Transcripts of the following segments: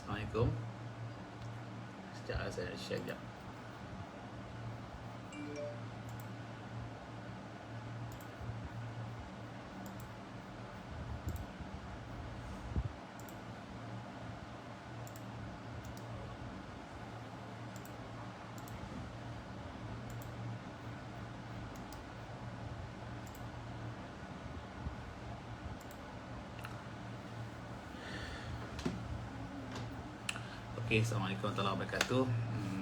Assalamualaikum. Sekejap saya share sekejap. Okay, Assalamualaikum warahmatullahi wabarakatuh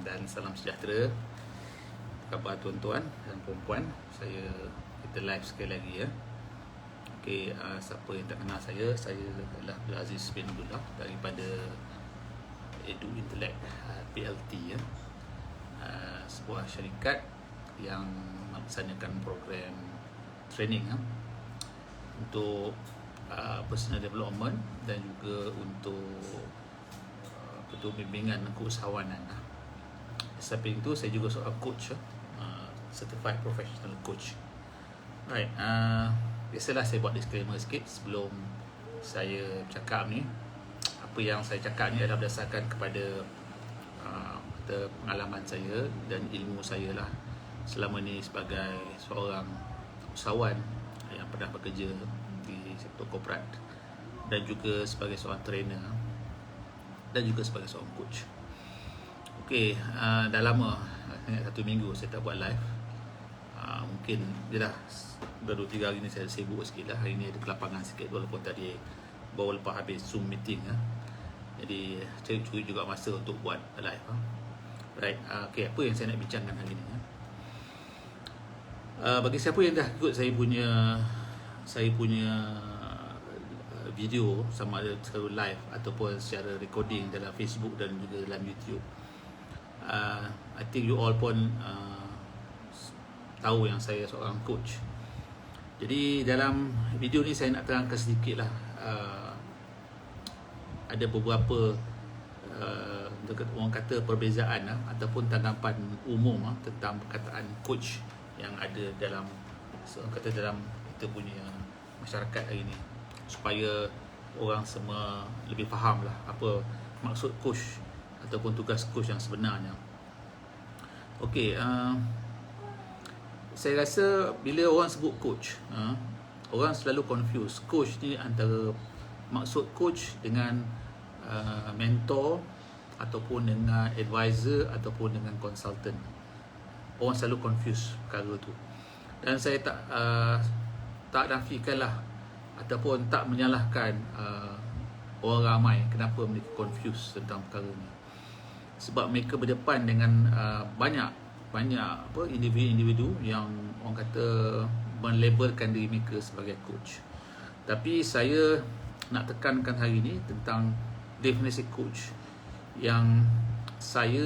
dan salam sejahtera. Apa khabar tuan-tuan dan puan-puan? Kita live sekali lagi ya. Okay, siapa yang tak kenal saya adalah Abdul Aziz bin Abdullah daripada Edu Intellect PLT ya. Sebuah syarikat yang melaksanakan program training untuk personal development dan juga untuk bimbingan keusahawanan. Samping itu saya juga seorang coach, certified professional coach. Right, biasalah saya buat disclaimer sikit sebelum saya cakap ni. Apa yang saya cakap ni adalah berdasarkan kepada pengalaman saya dan ilmu saya lah selama ni sebagai seorang usahawan yang pernah bekerja di sektor korporat dan juga sebagai seorang trainer dan juga sebagai seorang coach. Okey, dah lama, 1 minggu saya tak buat live. Mungkin dia dah 2-3 hari ni saya sibuk sikit lah. Hari ni ada kelapangan sikit walaupun tadi baru lepas habis Zoom meeting Jadi saya curi juga masa untuk buat live Right, okey, apa yang saya nak bincangkan hari ni bagi siapa yang dah ikut saya punya video sama ada secara live ataupun secara recording dalam Facebook dan juga dalam YouTube, I think you all pun tahu yang saya seorang coach. Jadi dalam video ni saya nak terangkan sedikit lah, ada beberapa orang kata perbezaan ataupun tanggapan umum tentang perkataan coach yang ada dalam kita punya masyarakat hari ni, supaya orang semua lebih faham lah apa maksud coach ataupun tugas coach yang sebenarnya. Okey, saya rasa bila orang sebut coach, orang selalu confuse coach ni antara maksud coach dengan mentor ataupun dengan advisor ataupun dengan consultant. Orang selalu confuse perkara tu, dan saya tak nafikan lah ataupun tak menyalahkan orang ramai kenapa mereka confuse tentang perkara ni, sebab mereka berdepan dengan banyak individu yang orang kata melabelkan diri mereka sebagai coach. Tapi saya nak tekankan hari ni tentang definisi coach yang saya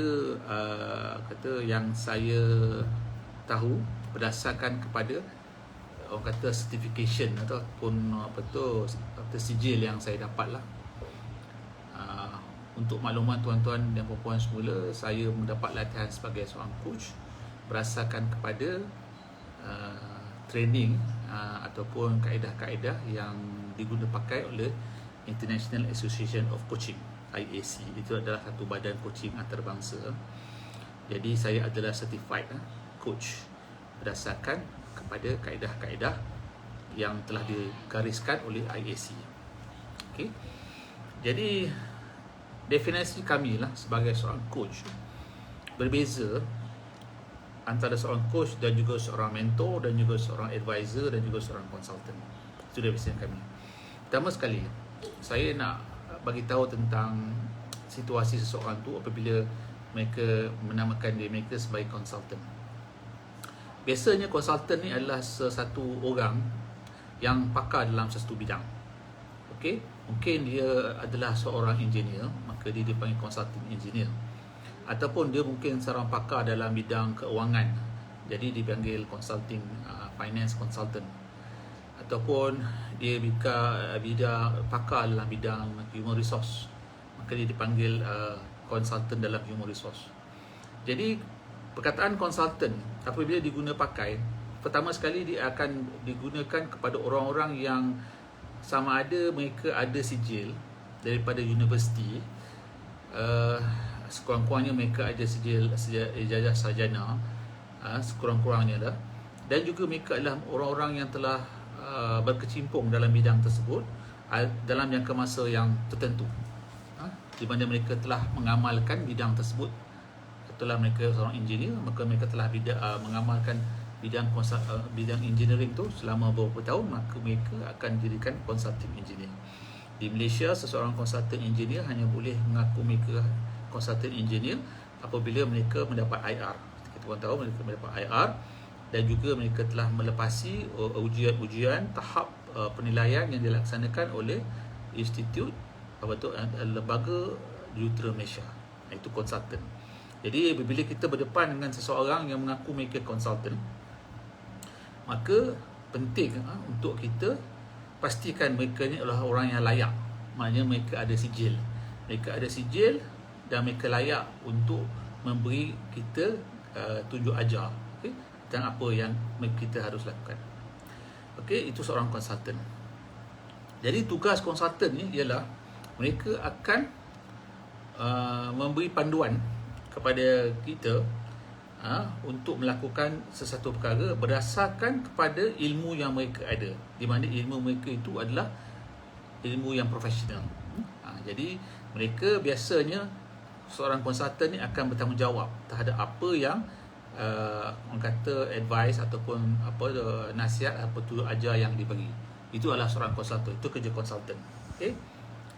tahu berdasarkan kepada orang kata certification ataupun sijil yang saya dapat lah. Untuk makluman tuan-tuan dan puan-puan semula, saya mendapat latihan sebagai seorang coach berdasarkan kepada training ataupun kaedah-kaedah yang digunakan pakai oleh International Association of Coaching, IAC. Itu adalah satu badan coaching antarabangsa. Jadi saya adalah certified coach berdasarkan kepada kaedah-kaedah yang telah digariskan oleh IAC. Okey. Jadi definisi kami lah sebagai seorang coach berbeza antara seorang coach dan juga seorang mentor dan juga seorang advisor dan juga seorang consultant. Itu definisi kami. Pertama sekali, saya nak bagi tahu tentang situasi seseorang tu apabila mereka menamakan diri mereka sebagai consultant. Biasanya konsultan ni adalah sesuatu orang yang pakar dalam sesuatu bidang. Okey, mungkin dia adalah seorang engineer, maka dia dipanggil consulting engineer. Ataupun dia mungkin seorang pakar dalam bidang keuangan, jadi dipanggil consulting finance consultant. Ataupun dia pakar dalam bidang human resource, maka dia dipanggil consultant dalam human resource. Jadi perkataan consultant apabila diguna pakai, pertama sekali dia akan digunakan kepada orang-orang yang sama ada mereka ada sijil daripada universiti sekurang-kurangnya mereka ada ijazah sarjana, sekurang-kurangnya dah. Dan juga mereka adalah orang-orang yang telah berkecimpung dalam bidang tersebut dalam jangka masa yang tertentu, di mana mereka telah mengamalkan bidang tersebut. Itulah mereka seorang engineer, maka mereka telah mengamalkan bidang engineering tu selama beberapa tahun, maka mereka akan dirikan consulting engineer. Di Malaysia, seseorang consultant engineer hanya boleh mengaku mereka consultant engineer apabila mereka mendapat IR. Kita pun tahu mereka mendapat IR, dan juga mereka telah melepasi ujian-ujian tahap penilaian yang dilaksanakan oleh Institut Lembaga Jurutera Malaysia, iaitu consultant. Jadi bila kita berdepan dengan seseorang yang mengaku mereka consultant, maka penting untuk kita pastikan mereka ni adalah orang yang layak. Maknanya mereka ada sijil. Mereka ada sijil dan mereka layak untuk memberi kita tunjuk ajar, okay, dan apa yang kita harus lakukan. Okey, itu seorang konsultan. Jadi tugas konsultan ni ialah mereka akan memberi panduan kepada kita untuk melakukan sesuatu perkara berdasarkan kepada ilmu yang mereka ada, di mana ilmu mereka itu adalah ilmu yang profesional. Jadi mereka biasanya, seorang konsultan ni akan bertanggungjawab terhadap apa yang orang kata advice ataupun nasihat atau tunjuk ajar yang diberi. Itu adalah seorang konsultan, itu kerja konsultan. Okay?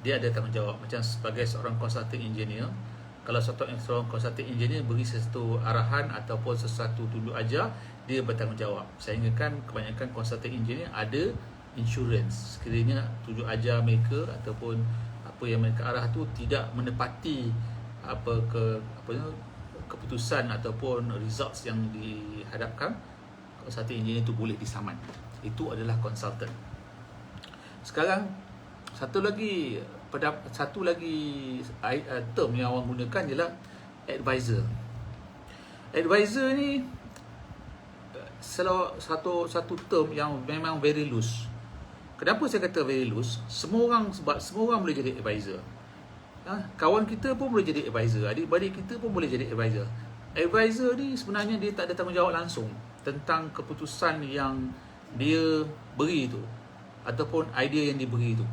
Dia ada tanggungjawab. Macam sebagai seorang konsultan engineer, kalau seorang konsultan engineer beri sesuatu arahan ataupun sesuatu tunjuk ajar, dia bertanggungjawab. Sehingga kan kebanyakan konsultan engineer ada insurans. Sekiranya tunjuk ajar mereka ataupun apa yang mereka arah tu tidak menepati keputusan ataupun results yang dihadapkan, konsultan engineer itu boleh disaman. Itu adalah konsultan. Sekarang satu lagi term yang orang gunakan ialah advisor. Advisor ni satu term yang memang very loose. Kenapa saya kata very loose? Semua orang boleh jadi advisor. Kawan kita pun boleh jadi advisor, adik-beradik kita pun boleh jadi advisor. Advisor ni sebenarnya dia tak ada tanggungjawab langsung tentang keputusan yang dia beri tu ataupun idea yang diberi tu.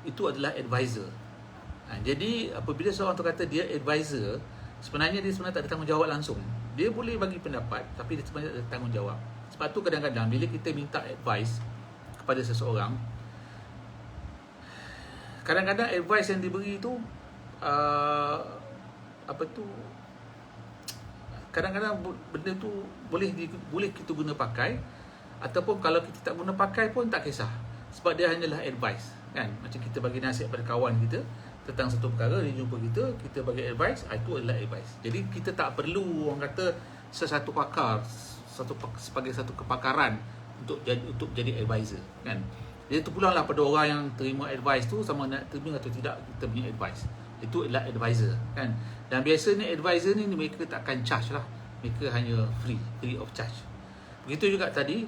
Itu adalah advisor. Jadi apabila seorang tu kata dia advisor, sebenarnya dia tak ada tanggungjawab langsung. Dia boleh bagi pendapat, tapi dia sebenarnya tak ada tanggungjawab. Sebab tu kadang-kadang bila kita minta advice kepada seseorang, kadang-kadang advice yang diberi tu kadang-kadang benda tu boleh kita guna pakai, ataupun kalau kita tak guna pakai pun tak kisah, sebab dia hanyalah advice, kan? Macam kita bagi nasihat pada kawan kita tentang satu perkara, dia jumpa kita bagi advice, itu adalah advice. Jadi kita tak perlu orang kata sesuatu pakar, sebagai satu kepakaran untuk jadi advisor, kan? Dia terpulanglah pada orang yang terima advice tu sama nak terima atau tidak kita punya advice. Itu adalah advisor, kan? Dan biasanya advisor ni mereka tak akan charge lah. Mereka hanya free of charge. Begitu juga tadi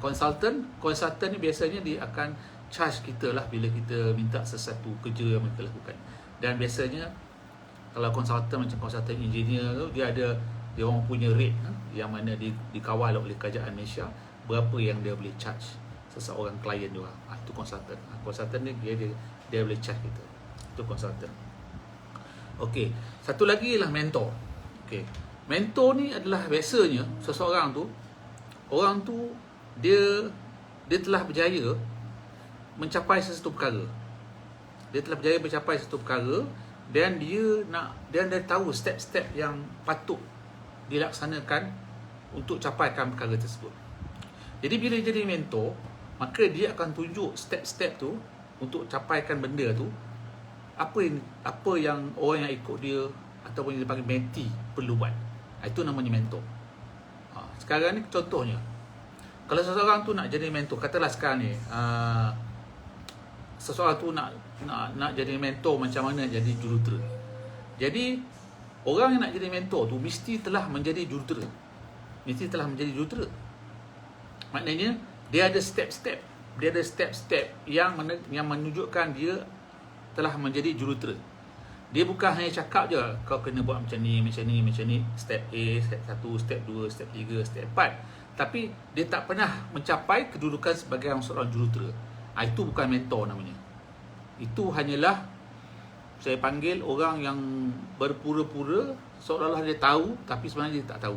konsultan ni biasanya dia akan charge kita lah bila kita minta sesuatu kerja yang mereka lakukan. Dan biasanya kalau konsultan macam konsultan engineer tu, dia orang punya rate yang mana dikawal oleh kerajaan Malaysia, berapa yang dia boleh charge seseorang klien dia. Itu konsultan. Konsultan ni dia boleh charge kita. Itu konsultan. Okey, satu lagi ialah mentor. Okey. Mentor ni adalah biasanya seseorang tu, orang tu dia telah berjaya mencapai sesuatu perkara. Dia telah berjaya mencapai sesuatu perkara dan dia tahu step-step yang patut dilaksanakan untuk capaikan perkara tersebut. Jadi bila jadi mentor, maka dia akan tunjuk step-step tu untuk capaikan benda tu, apa yang orang yang ikut dia ataupun yang dipanggil mentee perlu buat. Itu namanya mentor. Sekarang ni contohnya, kalau seseorang tu nak jadi mentor, katalah sekarang ni seseorang tu nak jadi mentor macam mana jadi jurutera. Jadi orang yang nak jadi mentor tu mesti telah menjadi jurutera. Maknanya dia ada step-step. Dia ada step-step yang menunjukkan dia telah menjadi jurutera. Dia bukan hanya cakap je kau kena buat macam ni, macam ni, macam ni, step A, step 1, step 2, step 3, step 4. Tapi dia tak pernah mencapai kedudukan sebagai seorang jurutera. Itu bukan mentor namanya. Itu hanyalah saya panggil orang yang berpura-pura seolah-olah dia tahu tapi sebenarnya dia tak tahu.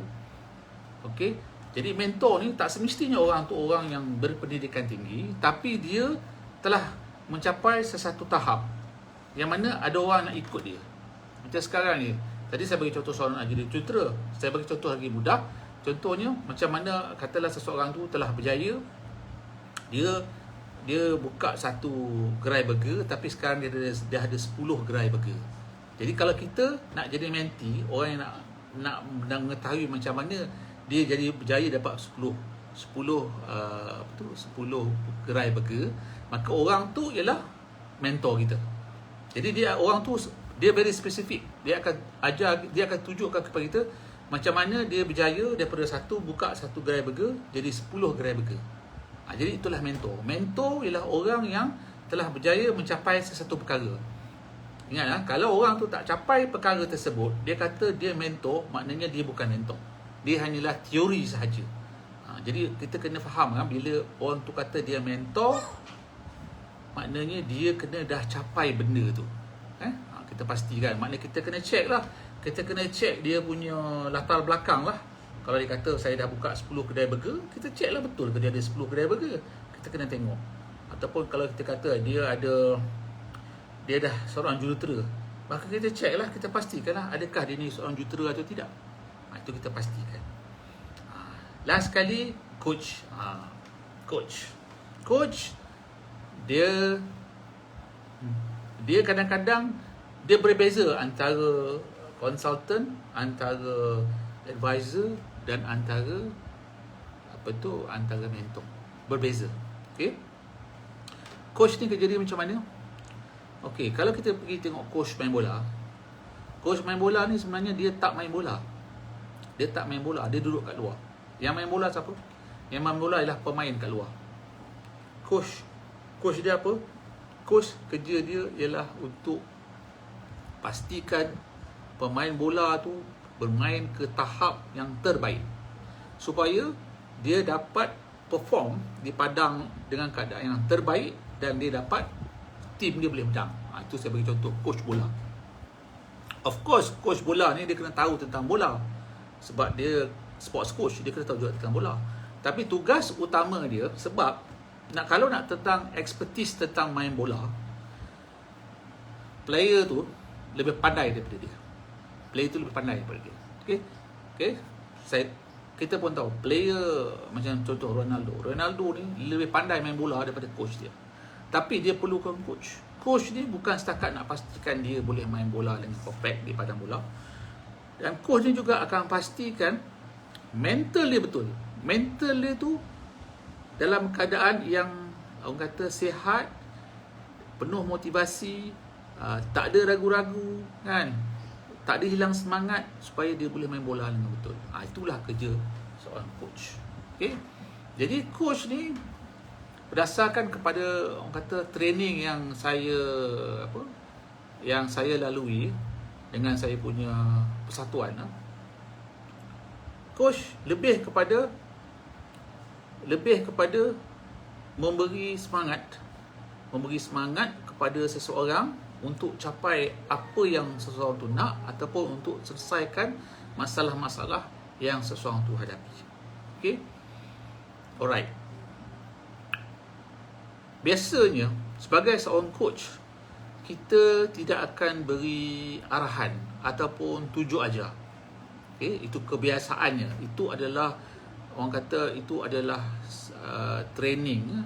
Okey. Jadi mentor ni tak semestinya orang tu orang yang berpendidikan tinggi, tapi dia telah mencapai sesuatu tahap yang mana ada orang nak ikut dia. Macam sekarang ni, tadi saya bagi contoh seorang jadi jurutera. Saya bagi contoh lagi mudah. Contohnya macam mana katalah seseorang tu telah berjaya, dia buka satu gerai burger, tapi sekarang dia ada 10 gerai burger. Jadi kalau kita nak jadi mentee, orang yang nak mengetahui macam mana dia jadi berjaya dapat 10 gerai burger, maka orang tu ialah mentor kita. Jadi orang tu dia very specific. Dia akan ajar, dia akan tunjukkan kepada kita macam mana dia berjaya daripada buka satu gerai burger jadi 10 gerai burger. Jadi itulah mentor. Mentor ialah orang yang telah berjaya mencapai sesuatu perkara. Ingat, kalau orang tu tak capai perkara tersebut, dia kata dia mentor, maknanya dia bukan mentor. Dia hanyalah teori sahaja. Jadi kita kena faham bila orang tu kata dia mentor, maknanya dia kena dah capai benda tu. Kita pastikan. Maknanya kita kena check lah. Kita kena check dia punya latar belakang lah. Kalau dia kata saya dah buka 10 kedai burger, kita check lah betul ke dia ada 10 kedai burger. Kita kena tengok. Ataupun kalau kita kata dia dah seorang jurutera, maka kita check lah, kita pastikan lah adakah dia ni seorang jurutera atau tidak. Itu kita pastikan. Last sekali, coach. Coach dia kadang-kadang dia berbeza antara consultant, antara advisor dan antara mentor. Berbeza. Okey. Coach ni kerja dia macam mana? Okey, kalau kita pergi tengok coach main bola. Coach main bola ni sebenarnya dia tak main bola. Dia duduk kat luar. Yang main bola siapa? Yang main bola ialah pemain kat luar. Coach dia apa? Coach kerja dia ialah untuk pastikan pemain bola tu bermain ke tahap yang terbaik supaya dia dapat perform di padang dengan keadaan yang terbaik dan dia dapat tim dia boleh menang. Itu saya bagi contoh coach bola. Of course, coach bola ni dia kena tahu tentang bola sebab dia sports coach, dia kena tahu juga tentang bola. Tapi tugas utama dia, sebab kalau nak tentang expertise tentang main bola, player tu lebih pandai daripada dia. Okay? Kita pun tahu player macam contoh Ronaldo ni lebih pandai main bola daripada coach dia. Tapi dia perlukan coach. Coach ni bukan setakat nak pastikan dia boleh main bola dengan perfect di padang bola. Dan coach ni juga akan pastikan mental dia betul. Mental dia tu dalam keadaan yang orang kata sihat, penuh motivasi, tak ada ragu-ragu kan, tak ada hilang semangat supaya dia boleh main bola dengan betul. Itulah kerja seorang coach. Okay? Jadi coach ni berdasarkan kepada orang kata training yang saya lalui dengan saya punya persatuan, coach lebih kepada memberi semangat kepada seseorang untuk capai apa yang seseorang tu nak ataupun untuk selesaikan masalah-masalah yang seseorang tu hadapi. Okay? Alright. Biasanya sebagai seorang coach, kita tidak akan beri arahan ataupun tunjuk ajar. Okay? Itu kebiasaannya. Itu adalah orang kata itu adalah training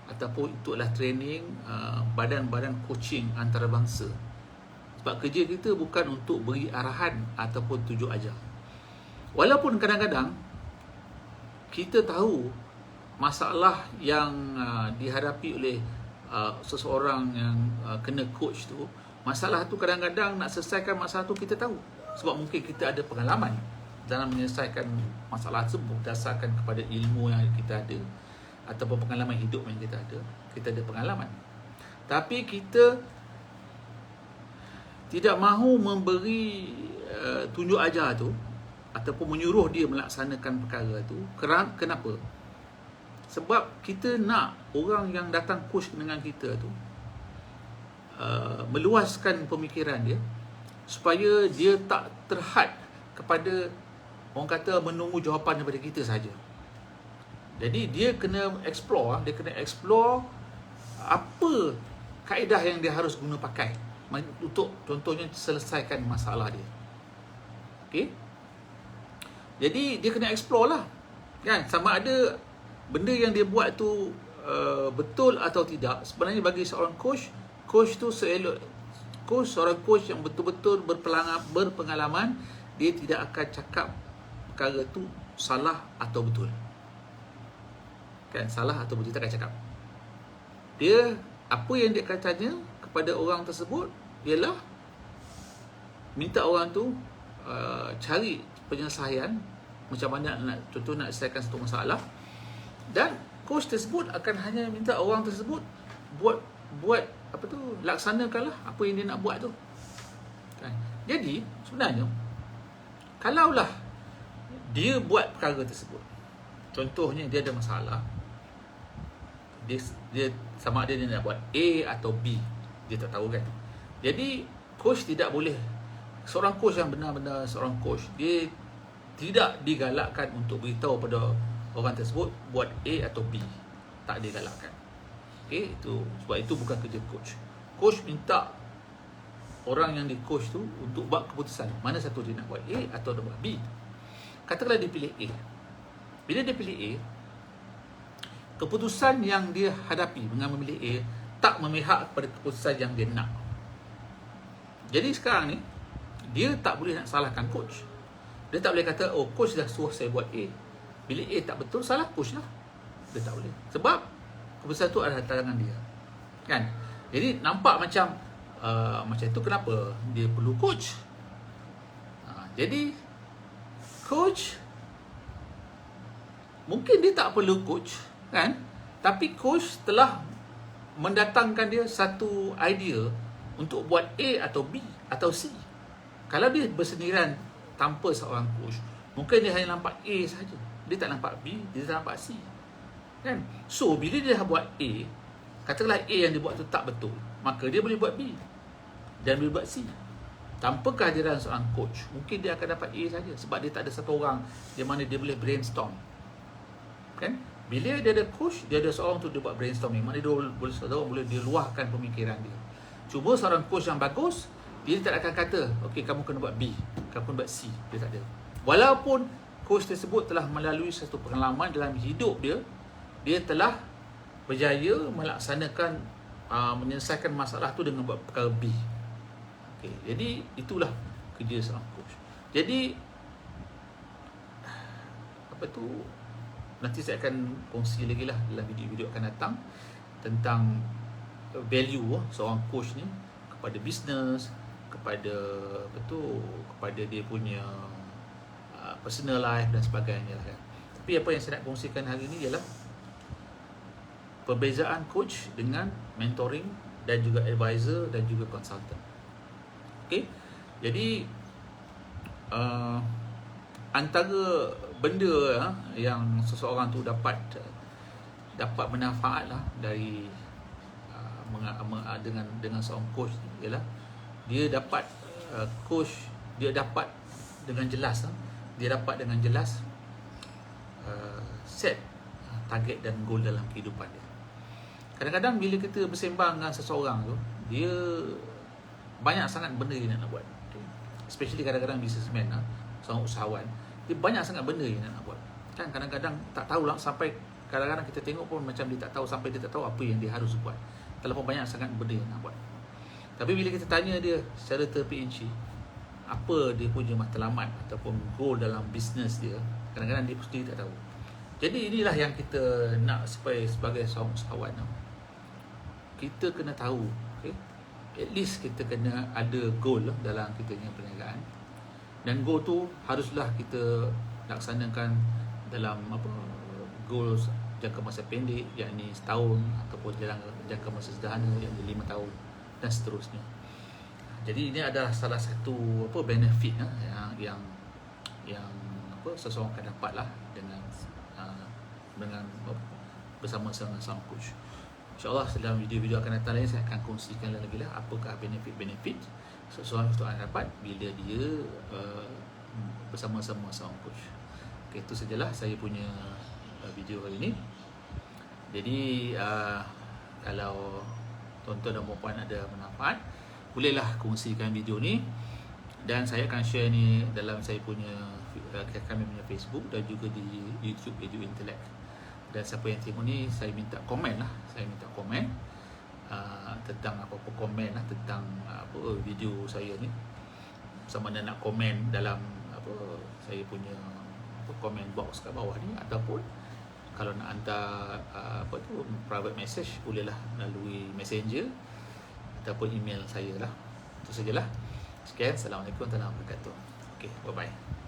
ataupun itu adalah training badan-badan coaching antarabangsa. Sebab kerja kita bukan untuk beri arahan ataupun tunjuk ajar. Walaupun kadang-kadang kita tahu masalah yang dihadapi oleh seseorang yang kena coach tu, masalah tu kadang-kadang nak selesaikan masalah tu kita tahu. Sebab mungkin kita ada pengalaman dalam menyelesaikan masalah tersebut berdasarkan kepada ilmu yang kita ada ataupun pengalaman hidup yang kita ada. Kita ada pengalaman. Tapi kita tidak mahu memberi tunjuk ajar tu ataupun menyuruh dia melaksanakan perkara tu. Kenapa? Sebab kita nak orang yang datang coach dengan kita tu meluaskan pemikiran dia supaya dia tak terhad kepada, orang kata, menunggu jawapan daripada kita saja. Jadi dia kena explore apa kaedah yang dia harus guna pakai untuk contohnya selesaikan masalah dia. Okey. Jadi dia kena explore lah, kan, sama ada benda yang dia buat tu betul atau tidak. Sebenarnya bagi seorang coach tu seorang coach yang betul-betul berpengalaman, dia tidak akan cakap perkara tu salah atau betul. Kan, salah atau betul, dia tak akan cakap. Dia, apa yang dia akan tanya kepada orang tersebut ialah minta orang tu cari penyelesaian macam mana contoh nak selesaikan satu masalah, dan coach tersebut akan hanya minta orang tersebut buat laksanakanlah apa yang dia nak buat tu. Kan? Jadi sebenarnya kalaulah dia buat perkara tersebut, contohnya dia ada masalah, dia sama ada dia nak buat A atau B, dia tak tahu, kan. Jadi coach tidak boleh, seorang coach yang benar-benar seorang coach, dia tidak digalakkan untuk beritahu pada orang tersebut buat A atau B. Tak digalakkan. Okey, itu sebab itu bukan kerja coach. Coach minta orang yang di coach tu untuk buat keputusan mana satu dia nak buat A atau dia buat B. Katakanlah dia pilih A. Bila dia pilih A, keputusan yang dia hadapi dengan memilih A tak memihak kepada keputusan yang dia nak. Jadi sekarang ni dia tak boleh nak salahkan coach. Dia tak boleh kata, oh, coach dah suruh saya buat A, bila A tak betul, salah coach lah. Dia tak boleh, sebab keputusan tu adalah tangan dia, kan. Jadi nampak macam itu. Kenapa dia perlu coach? Jadi coach, mungkin dia tak perlu coach, kan, tapi coach telah mendatangkan dia satu idea untuk buat A atau B atau C. Kalau dia bersendirian tanpa seorang coach, mungkin dia hanya nampak A saja, dia tak nampak B, dia tak nampak C, kan. So bila dia buat A, katakanlah A yang dia buat tu tak betul, maka dia boleh buat B dan boleh buat C. Tanpa kehadiran seorang coach, mungkin dia akan dapat A saja, sebab dia tak ada satu orang di mana dia boleh brainstorm, kan. Bila dia ada coach, dia ada seorang tu dia buat brainstorming, mana dia boleh dia luahkan pemikiran dia. Cuma seorang coach yang bagus, dia tak akan kata, okey, kamu kena buat B, kamu kena buat C. Dia tak ada. Walaupun coach tersebut telah melalui satu pengalaman dalam hidup dia, dia telah berjaya melaksanakan menyelesaikan masalah tu dengan buat perkara B. Okay, jadi itulah kerja seorang coach. Jadi nanti saya akan kongsi lagi lah dalam video-video akan datang tentang value seorang coach ni kepada bisnes, kepada dia punya personal life dan sebagainya lah, kan. Tapi apa yang saya nak kongsikan hari ni ialah perbezaan coach dengan mentoring dan juga advisor dan juga consultant. Okey. Jadi antara benda yang seseorang tu dapat manfaat lah dari dengan seorang coach ialah dia dapat coach, dia dapat dengan jelas set target dan goal dalam kehidupan dia. Kadang-kadang bila kita bersembang dengan seseorang tu, dia banyak sangat benda yang nak buat, especially kadang-kadang businessman, seorang usahawan, dia banyak sangat benda yang nak buat, kan. Kadang-kadang tak tahu lah, sampai kadang-kadang kita tengok pun macam dia tak tahu, sampai dia tak tahu apa yang dia harus buat, terlalu banyak sangat benda yang nak buat. Tapi bila kita tanya dia secara terperinci apa dia punya matlamat ataupun goal dalam bisnes dia, kadang-kadang dia sendiri tak tahu. Jadi inilah yang kita nak, supaya sebagai seorang usahawan, kita kena tahu, okay? At least kita kena ada goal dalam kita punya perniagaan, dan goal tu haruslah kita laksanakan dalam goals jangka masa pendek, yakni setahun, ataupun jangka masa sederhana, yakni 5 tahun dan seterusnya. Jadi ini adalah salah satu apa benefit yang apa seseorang akan dapat lah dengan bersama-sama sang coach. InsyaAllah dalam video-video akan datang lain saya akan kongsikan lagi lah apakah benefit-benefit seseorang itu akan dapat bila dia bersama-sama sang coach. Okay, itu sajalah saya punya video hari ini. Jadi kalau tuan-tuan dan puan ada manfaat, bolehlah kongsikan video ni, dan saya akan share ni dalam saya punya kami punya Facebook dan juga di YouTube Edu Intellect. Dan siapa yang tengok ni, saya minta komen lah, tentang apa-apa komen lah tentang apa video saya ni, sama ada nak komen dalam apa saya punya komen box kat bawah ni, ataupun kalau nak hantar apa tu private message, bolehlah melalui messenger ataupun email saya lah. Itu sajalah. Sekian, Assalamualaikum warahmatullahi wabarakatuh. Okey, bye bye.